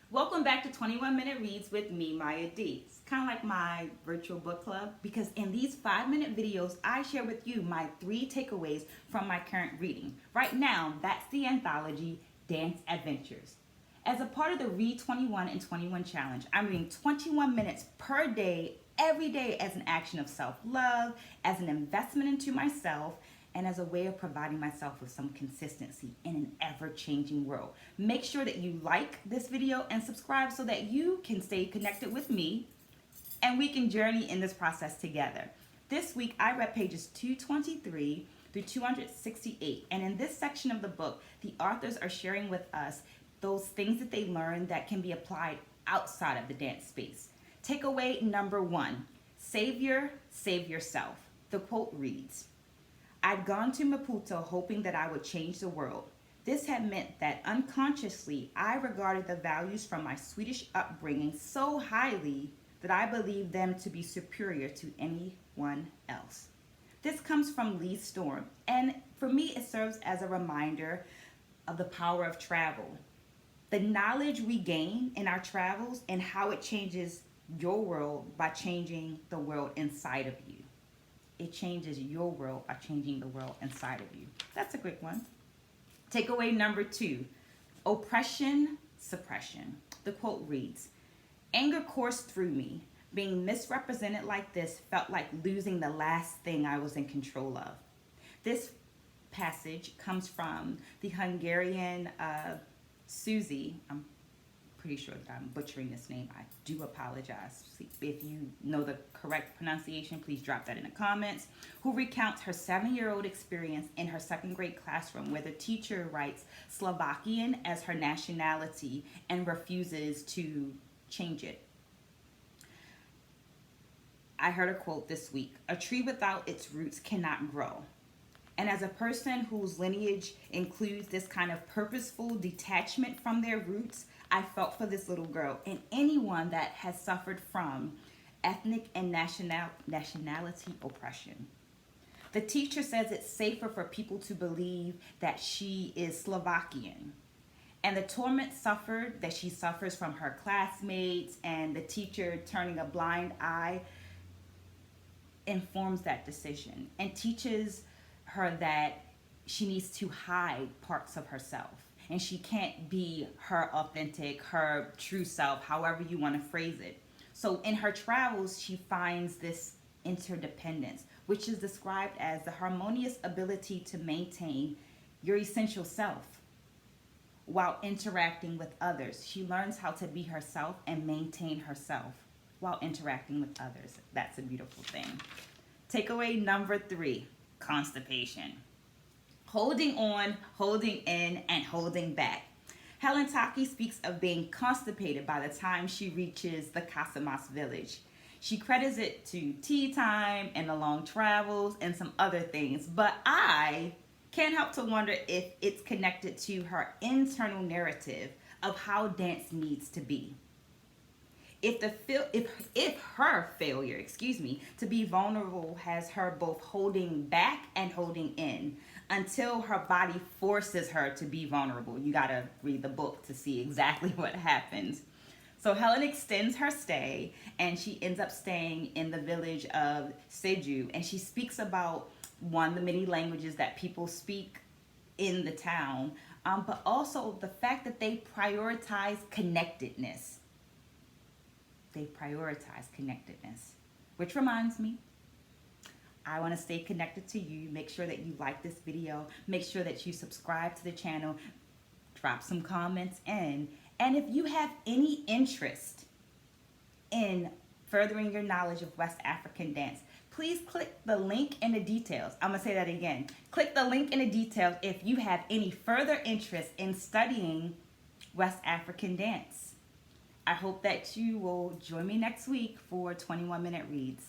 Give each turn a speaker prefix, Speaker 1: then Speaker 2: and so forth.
Speaker 1: Welcome back to 21 Minute Reads with me, Maya D. It's kind of like my virtual book club because in these 5-minute videos, I share with you my 3 takeaways from my current reading. Right now, that's the anthology Dance Adventures. As a part of the Read 21 and 21 challenge, I'm reading 21 minutes per day, every day as an action of self-love, as an investment into myself, and as a way of providing myself with some consistency in an ever-changing world. Make sure that you like this video and subscribe so that you can stay connected with me and we can journey in this process together. This week, I read pages 223 through 268, and in this section of the book, the authors are sharing with us those things that they learned that can be applied outside of the dance space. Takeaway number 1, Savior, save yourself. The quote reads, I'd gone to Maputo hoping that I would change the world. This had meant that unconsciously I regarded the values from my Swedish upbringing so highly that I believed them to be superior to anyone else. This comes from Lee Storm, and for me it serves as a reminder of the power of travel. The knowledge we gain in our travels and how it changes your world by changing the world inside of you. It changes your world by changing the world inside of you. That's a quick one. Takeaway number 2, oppression, suppression. The quote reads, anger coursed through me. Being misrepresented like this felt like losing the last thing I was in control of. This passage comes from the Hungarian Susie. I'm pretty sure that I'm butchering this name. I do apologize. If you know the correct pronunciation, please drop that in the comments. Who recounts her 7-year-old experience in her 2nd grade classroom where the teacher writes Slovakian as her nationality and refuses to change it. I heard a quote this week, a tree without its roots cannot grow. And as a person whose lineage includes this kind of purposeful detachment from their roots, I felt for this little girl and anyone that has suffered from ethnic and nationality oppression. The teacher says it's safer for people to believe that she is Slovakian. And the torment that she suffers from her classmates and the teacher turning a blind eye informs that decision and teaches her that she needs to hide parts of herself and she can't be her authentic, her true self, however you want to phrase it. So in her travels, she finds this interdependence, which is described as the harmonious ability to maintain your essential self while interacting with others. She learns how to be herself and maintain herself while interacting with others. That's a beautiful thing. Takeaway number 3, constipation. Holding on, holding in, and holding back. Helen Taki speaks of being constipated by the time she reaches the Casamas village. She credits it to tea time and the long travels and some other things, but I can't help to wonder if it's connected to her internal narrative of how dance needs to be. If her failure, to be vulnerable has her both holding back and holding in until her body forces her to be vulnerable. You gotta read the book to see exactly what happens. So Helen extends her stay and she ends up staying in the village of Seju, and she speaks about the many languages that people speak in the town, but also the fact that they prioritize connectedness. Which reminds me, I want to stay connected to you. Make sure that you like this video. Make sure that you subscribe to the channel. Drop some comments in. And if you have any interest in furthering your knowledge of West African dance, please click the link in the details. I'm going to say that again. Click the link in the details if you have any further interest in studying West African dance. I hope that you will join me next week for 21 Minute Reads.